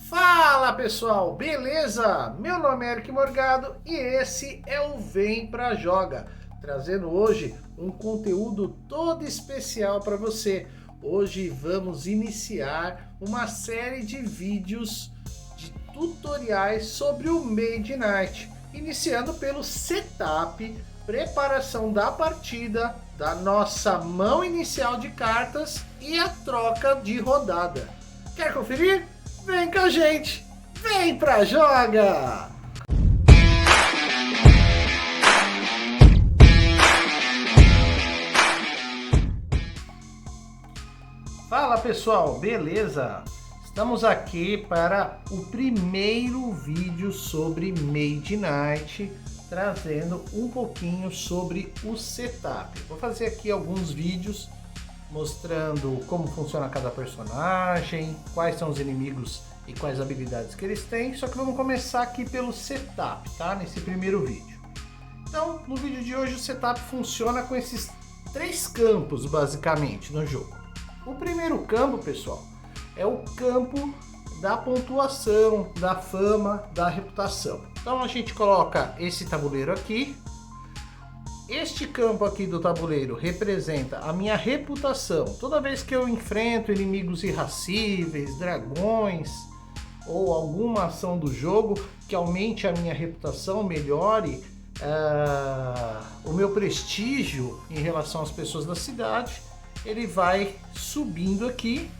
Fala pessoal, beleza? Meu nome é Eric Morgado e esse é o Vem Pra Joga, trazendo hoje um conteúdo todo especial para você. Hoje vamos iniciar uma série de vídeos de tutoriais sobre o Made Knight, iniciando pelo setup, preparação da partida, da nossa mão inicial de cartas e a troca de rodada. Quer conferir? Vem com a gente! Vem pra joga! Fala pessoal, beleza? Estamos aqui para o primeiro vídeo sobre Made Knight, trazendo um pouquinho sobre o setup. Vou fazer aqui alguns vídeos mostrando como funciona cada personagem, quais são os inimigos e quais habilidades que eles têm. Só que vamos começar aqui pelo setup, tá? Nesse primeiro vídeo. Então, no vídeo de hoje o setup funciona com esses três campos basicamente no jogo. O primeiro campo, pessoal, é o campo da pontuação, da fama, da reputação. Então a gente coloca esse tabuleiro aqui. Este campo aqui do tabuleiro representa a minha reputação. Toda vez que eu enfrento inimigos irracíveis, dragões ou alguma ação do jogo que aumente a minha reputação, melhore o meu prestígio em relação às pessoas da cidade, ele vai subindo aqui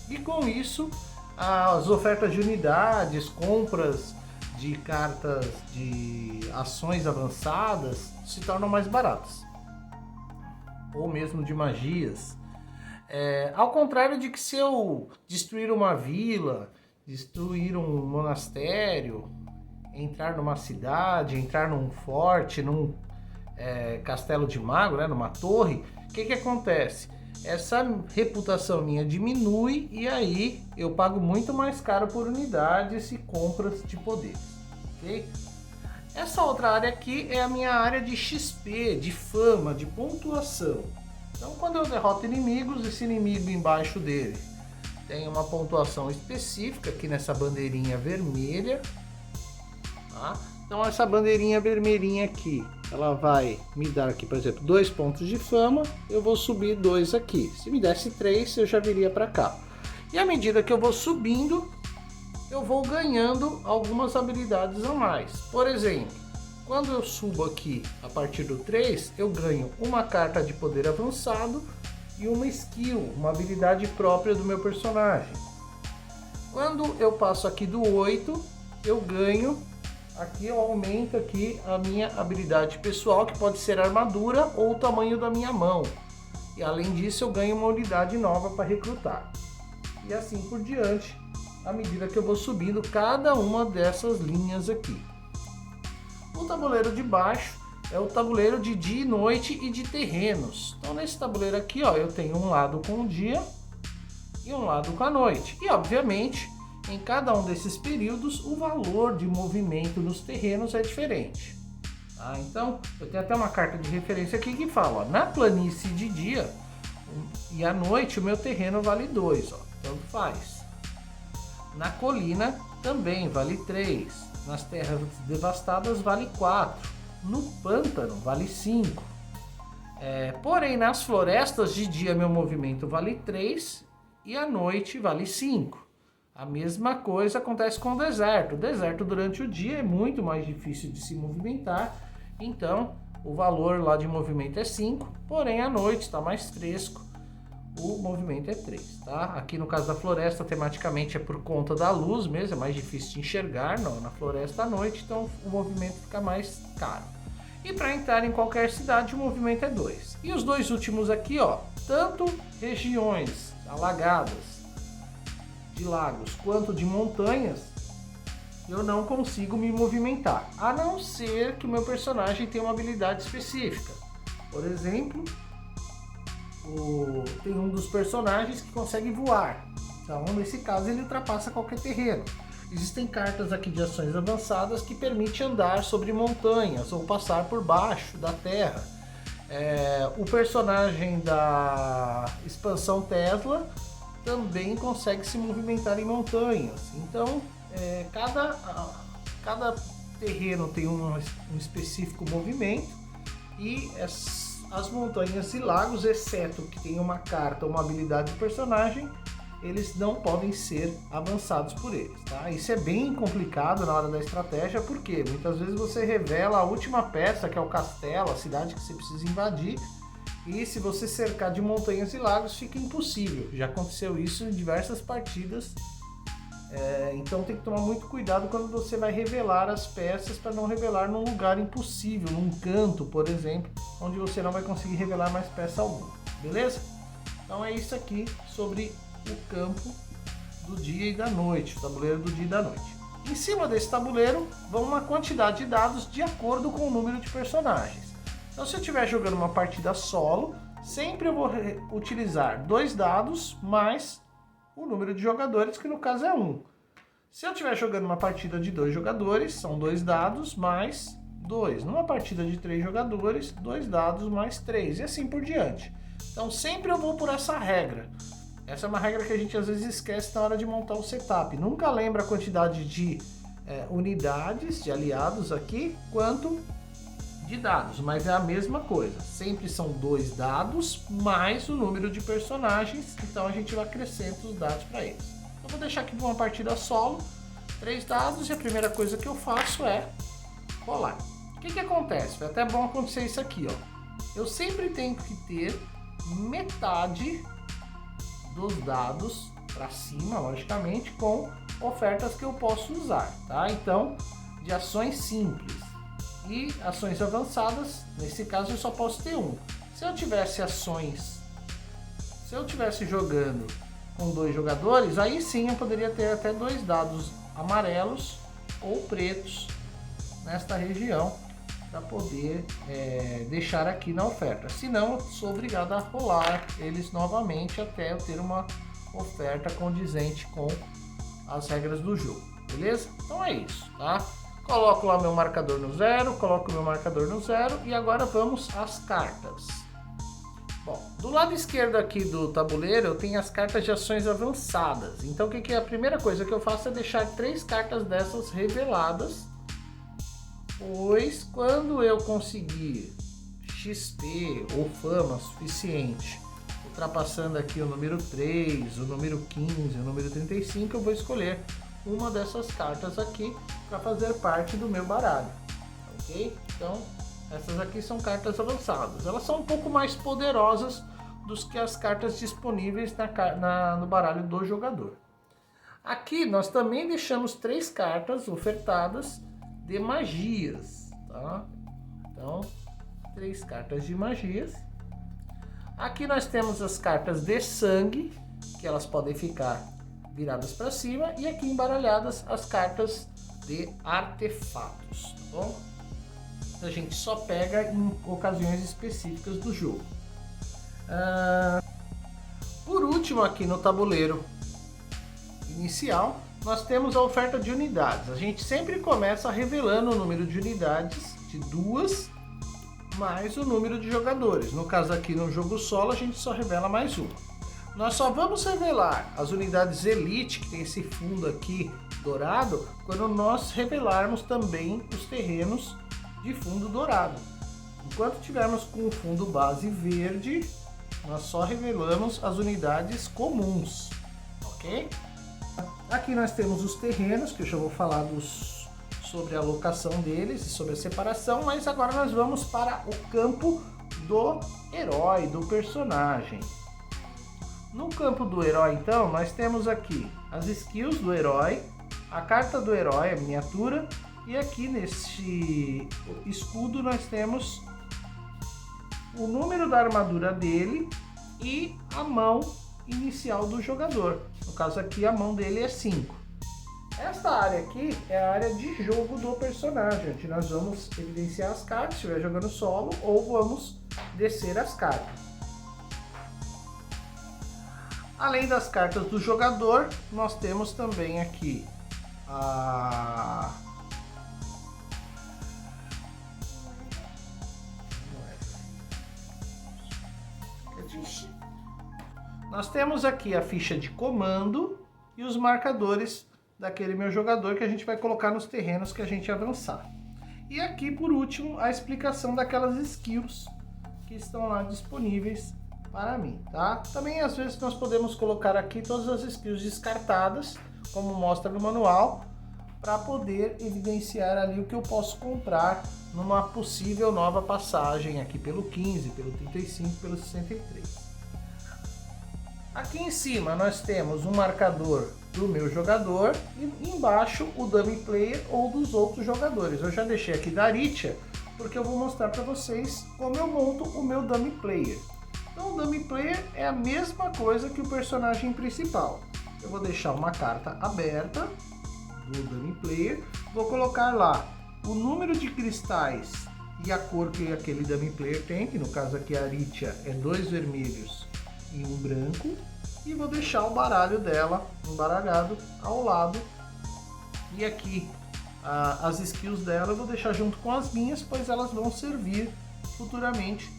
e com isso as ofertas de unidades, compras de cartas de ações avançadas se tornam mais baratas, ou mesmo de magias. Ao contrário de que se eu destruir uma vila, destruir um monastério, entrar numa cidade, entrar num forte, num castelo de mago, né, numa torre, o que acontece? Essa reputação minha diminui e aí eu pago muito mais caro por unidades e compras de poderes, ok? Essa outra área aqui é a minha área de XP, de fama, de pontuação. Então quando eu derroto inimigos, esse inimigo embaixo dele tem uma pontuação específica aqui nessa bandeirinha vermelha, tá? Então essa bandeirinha vermelhinha aqui, ela vai me dar aqui, por exemplo, 2 pontos de fama, eu vou subir 2 aqui. Se me desse 3, eu já viria para cá. E à medida que eu vou subindo, eu vou ganhando algumas habilidades a mais. Por exemplo, quando eu subo aqui a partir do 3, eu ganho uma carta de poder avançado e uma skill, uma habilidade própria do meu personagem. Quando eu passo aqui do 8, eu ganho, aqui eu aumento aqui a minha habilidade pessoal, que pode ser armadura ou o tamanho da minha mão. E além disso eu ganho uma unidade nova para recrutar. E assim por diante, à medida que eu vou subindo cada uma dessas linhas aqui. O tabuleiro de baixo é o tabuleiro de dia e noite e de terrenos. Então nesse tabuleiro aqui, ó, eu tenho um lado com o dia e um lado com a noite. E obviamente, em cada um desses períodos, o valor de movimento nos terrenos é diferente. Tá? Então, eu tenho até uma carta de referência aqui que fala, ó, na planície de dia e à noite o meu terreno vale 2, ó, tanto faz. Na colina também vale 3, nas terras devastadas vale 4, no pântano vale 5. Porém, nas florestas de dia meu movimento vale 3 e à noite vale 5. A mesma coisa acontece com o deserto. O deserto durante o dia é muito mais difícil de se movimentar, então o valor lá de movimento é 5, porém à noite está mais fresco, o movimento é 3, tá? Aqui no caso da floresta, tematicamente é por conta da luz mesmo, é mais difícil de enxergar na floresta à noite, então o movimento fica mais caro. E para entrar em qualquer cidade o movimento é 2. E os dois últimos aqui, ó, tanto regiões alagadas de lagos quanto de montanhas, eu não consigo me movimentar, a não ser que o meu personagem tenha uma habilidade específica. Por exemplo, tem um dos personagens que consegue voar, então nesse caso ele ultrapassa qualquer terreno. Existem cartas aqui de ações avançadas que permitem andar sobre montanhas ou passar por baixo da terra. O personagem da expansão Tesla também consegue se movimentar em montanhas. Então cada terreno tem um específico movimento e as montanhas e lagos, exceto que tem uma carta ou uma habilidade de personagem, eles não podem ser avançados por eles, tá? Isso é bem complicado na hora da estratégia, porque muitas vezes você revela a última peça, que é o castelo, a cidade que você precisa invadir, e se você cercar de montanhas e lagos, fica impossível. Já aconteceu isso em diversas partidas, então tem que tomar muito cuidado quando você vai revelar as peças, para não revelar num lugar impossível, num canto, por exemplo, onde você não vai conseguir revelar mais peça alguma, beleza? Então é isso aqui sobre o campo do dia e da noite, o tabuleiro do dia e da noite. Em cima desse tabuleiro vão uma quantidade de dados de acordo com o número de personagens. Então, se eu estiver jogando uma partida solo, sempre eu vou utilizar 2 dados mais o número de jogadores, que no caso é 1. Se eu estiver jogando uma partida de 2 jogadores, são 2 dados mais 2. Numa partida de 3 jogadores, 2 dados mais 3, e assim por diante. Então sempre eu vou por essa regra. Essa é uma regra que a gente às vezes esquece na hora de montar o setup. Nunca lembra a quantidade de unidades, de aliados aqui, quanto de dados, mas é a mesma coisa. Sempre são 2 dados mais o número de personagens, então a gente vai acrescenta os dados para eles. Eu vou deixar aqui uma partida solo, 3 dados, e a primeira coisa que eu faço é rolar. O que acontece? Foi até bom acontecer isso aqui, ó. Eu sempre tenho que ter metade dos dados para cima, logicamente, com ofertas que eu posso usar, tá? Então, de ações simples e ações avançadas, nesse caso eu só posso ter 1. Se eu tivesse jogando com 2 jogadores, aí sim eu poderia ter até 2 dados amarelos ou pretos nesta região para poder deixar aqui na oferta. Senão, eu sou obrigado a rolar eles novamente até eu ter uma oferta condizente com as regras do jogo, beleza? Então é isso, tá? Coloco lá meu marcador no 0, coloco meu marcador no 0 e agora vamos às cartas. Bom, do lado esquerdo aqui do tabuleiro eu tenho as cartas de ações avançadas. Então o que é a primeira coisa que eu faço é deixar 3 cartas dessas reveladas, pois quando eu conseguir XP ou fama suficiente, ultrapassando aqui o número 3, o número 15, o número 35, eu vou escolher uma dessas cartas aqui para fazer parte do meu baralho, ok? Então essas aqui são cartas avançadas, elas são um pouco mais poderosas do que as cartas disponíveis no baralho do jogador. Aqui nós também deixamos 3 cartas ofertadas de magias, tá? Então 3 cartas de magias. Aqui nós temos as cartas de sangue, que elas podem ficar viradas para cima, e aqui embaralhadas as cartas de artefatos, tá bom? A gente só pega em ocasiões específicas do jogo. Por último, aqui no tabuleiro inicial, nós temos a oferta de unidades. A gente sempre começa revelando o número de unidades, de 2, mais o número de jogadores. No caso aqui no jogo solo, a gente só revela mais 1. Nós só vamos revelar as unidades Elite, que tem esse fundo aqui dourado, quando nós revelarmos também os terrenos de fundo dourado. Enquanto tivermos com o fundo base verde, nós só revelamos as unidades comuns, ok? Aqui nós temos os terrenos, que eu já vou falar sobre a alocação deles e sobre a separação, mas agora nós vamos para o campo do herói, do personagem. No campo do herói, então, nós temos aqui as skills do herói, a carta do herói, a miniatura, e aqui neste escudo nós temos o número da armadura dele e a mão inicial do jogador. No caso aqui a mão dele é 5. Esta área aqui é a área de jogo do personagem, onde nós vamos evidenciar as cartas, se estiver jogando solo, ou vamos descer as cartas. Além das cartas do jogador, nós temos também aqui Nós temos aqui a ficha de comando e os marcadores daquele meu jogador que a gente vai colocar nos terrenos que a gente avançar. E aqui, por último, a explicação daquelas skills que estão lá disponíveis para mim, tá? Também, às vezes, nós podemos colocar aqui todas as skills descartadas, como mostra no manual, para poder evidenciar ali o que eu posso comprar numa possível nova passagem aqui pelo 15, pelo 35, pelo 63. Aqui em cima nós temos um marcador do meu jogador e embaixo o dummy player ou dos outros jogadores. Eu já deixei aqui da Aritia porque eu vou mostrar para vocês como eu monto o meu dummy player. Então o dummy player é a mesma coisa que o personagem principal. Eu vou deixar uma carta aberta do dummy player, vou colocar lá o número de cristais e a cor que aquele dummy player tem, que no caso aqui a Aritia é 2 vermelhos e um branco, e vou deixar o baralho dela embaralhado ao lado. E aqui as skills dela eu vou deixar junto com as minhas, pois elas vão servir futuramente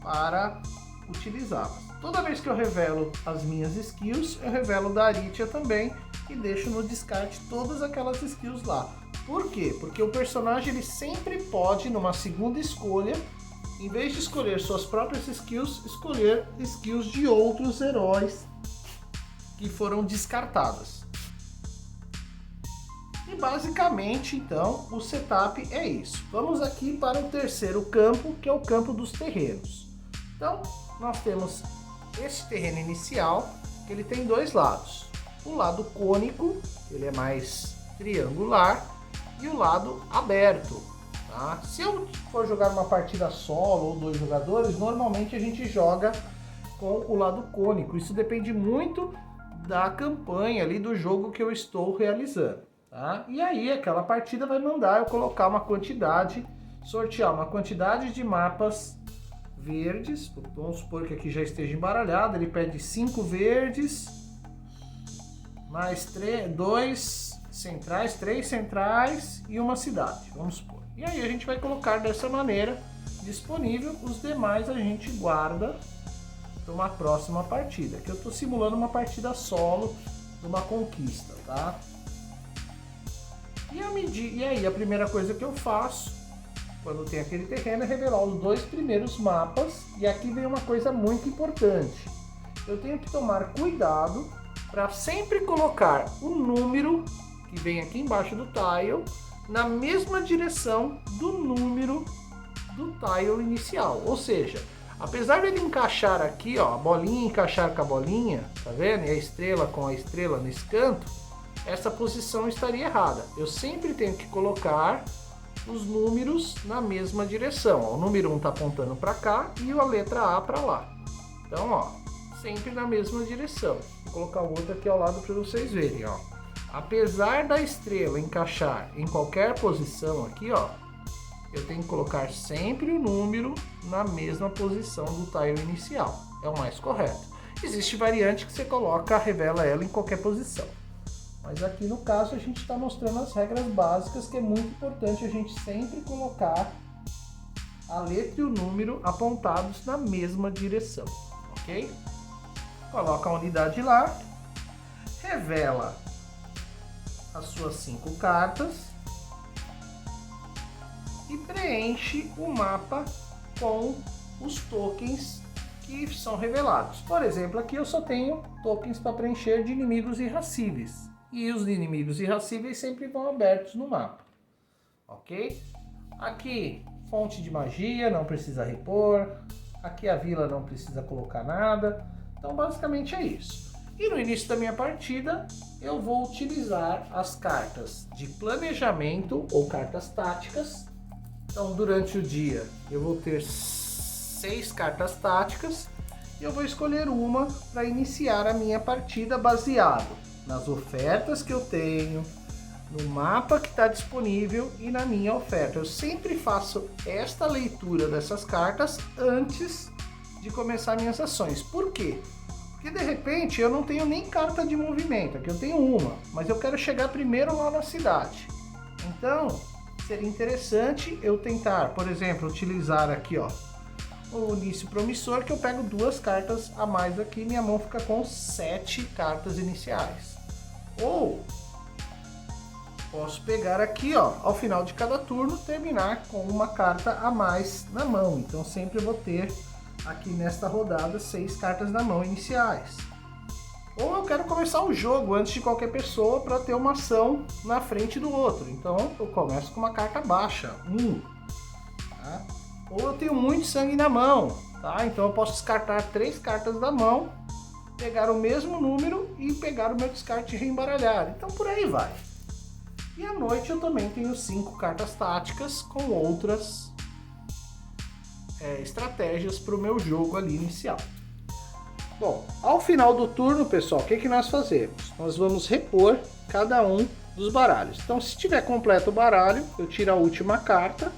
para utilizá-las. Toda vez que eu revelo as minhas skills, eu revelo da Aritia também e deixo no descarte todas aquelas skills lá. Por quê? Porque o personagem ele sempre pode, numa segunda escolha, em vez de escolher suas próprias skills, escolher skills de outros heróis que foram descartadas. E basicamente, então, o setup é isso. Vamos aqui para o terceiro campo, que é o campo dos terrenos. Então, nós temos esse terreno inicial, que ele tem dois lados. O lado cônico, ele é mais triangular, e o lado aberto. Tá? Se eu for jogar uma partida solo ou 2 jogadores, normalmente a gente joga com o lado cônico. Isso depende muito da campanha ali do jogo que eu estou realizando. Tá? E aí aquela partida vai mandar eu colocar uma quantidade, sortear uma quantidade de mapas verdes. Vamos supor que aqui já esteja embaralhado. Ele pede 5 verdes, mais 2 centrais, 3 centrais e uma cidade, vamos supor. E aí a gente vai colocar dessa maneira disponível, os demais a gente guarda para uma próxima partida, que eu estou simulando uma partida solo de uma conquista, tá? E aí a primeira coisa que eu faço quando tem aquele terreno é revelar os 2 primeiros mapas, e aqui vem uma coisa muito importante. Eu tenho que tomar cuidado para sempre colocar o número que vem aqui embaixo do tile na mesma direção do número do tile inicial. Ou seja, apesar dele encaixar aqui, ó, a bolinha encaixar com a bolinha, tá vendo? E a estrela com a estrela nesse canto, essa posição estaria errada. Eu sempre tenho que colocar os números na mesma direção. Ó, o número 1 está apontando para cá e a letra A para lá. Então, ó, sempre na mesma direção. Vou colocar o outro aqui ao lado para vocês verem, ó. Apesar da estrela encaixar em qualquer posição aqui, ó, eu tenho que colocar sempre o número na mesma posição do tile inicial. É o mais correto. Existe variante que você coloca, revela ela em qualquer posição. Mas aqui no caso a gente está mostrando as regras básicas, que é muito importante a gente sempre colocar a letra e o número apontados na mesma direção, ok? Coloca a unidade lá, revela as suas 5 cartas e preenche o mapa com os tokens que são revelados. Por exemplo, aqui eu só tenho tokens para preencher de inimigos irracíveis, e os inimigos irracíveis sempre vão abertos no mapa, ok? Aqui, fonte de magia, não precisa repor. Aqui a vila não precisa colocar nada. Então basicamente é isso. E no início da minha partida, eu vou utilizar as cartas de planejamento ou cartas táticas. Então durante o dia eu vou ter 6 cartas táticas e eu vou escolher uma para iniciar a minha partida baseado nas ofertas que eu tenho, no mapa que está disponível e na minha oferta. Eu sempre faço esta leitura dessas cartas antes de começar minhas ações. Por quê? Porque de repente eu não tenho nem carta de movimento, aqui eu tenho uma, mas eu quero chegar primeiro lá na cidade. Então seria interessante eu tentar, por exemplo, utilizar aqui, ó, o início promissor, que eu pego 2 cartas a mais aqui, minha mão fica com 7 cartas iniciais. Ou posso pegar aqui, ó, ao final de cada turno, terminar com uma carta a mais na mão. Então sempre vou ter aqui nesta rodada 6 cartas na mão iniciais. Ou eu quero começar o jogo antes de qualquer pessoa para ter uma ação na frente do outro. Então eu começo com uma carta baixa, 1. Tá? Ou eu tenho muito sangue na mão, tá? Então eu posso descartar 3 cartas da mão, pegar o mesmo número e pegar o meu descarte e reembaralhar. Então por aí vai. E à noite eu também tenho 5 cartas táticas com outras estratégias para o meu jogo ali inicial. Bom, ao final do turno, pessoal, o que nós fazemos? Nós vamos repor cada um dos baralhos. Então, se tiver completo o baralho, eu tiro a última carta,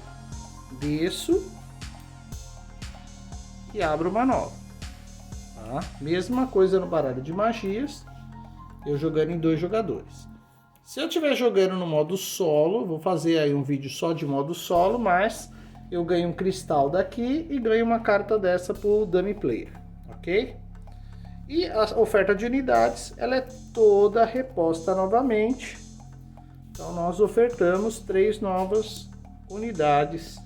desço e abro uma nova. Tá? Mesma coisa no baralho de magias, eu jogando em 2 jogadores. Se eu estiver jogando no modo solo, vou fazer aí um vídeo só de modo solo, mas eu ganho um cristal daqui e ganho uma carta dessa pro dummy player, ok? E a oferta de unidades, ela é toda reposta novamente. Então nós ofertamos 3 novas unidades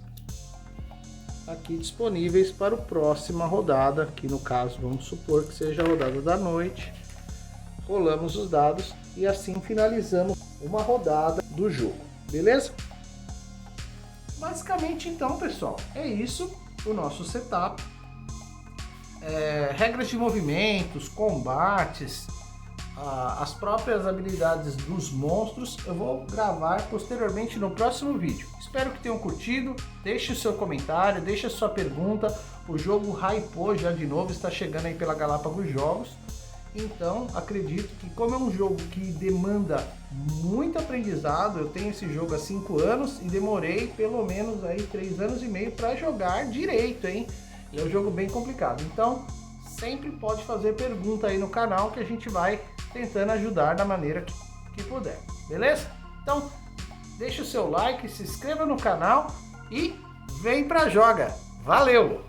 aqui disponíveis para a próxima rodada, que no caso vamos supor que seja a rodada da noite. Rolamos os dados e assim finalizamos uma rodada do jogo, beleza? Basicamente então, pessoal, é isso o nosso setup. Regras de movimentos, combates, as próprias habilidades dos monstros eu vou gravar posteriormente no próximo vídeo. Espero que tenham curtido, deixe o seu comentário, deixe a sua pergunta. O jogo hypou já de novo, está chegando aí pela Galápagos Jogos. Então acredito que, como é um jogo que demanda muito aprendizado, eu tenho esse jogo há 5 anos e demorei pelo menos aí 3 anos e meio para jogar direito, hein? É um jogo bem complicado, então sempre pode fazer pergunta aí no canal que a gente vai tentando ajudar da maneira que puder, beleza? Então deixa o seu like, se inscreva no canal e vem pra joga. Valeu!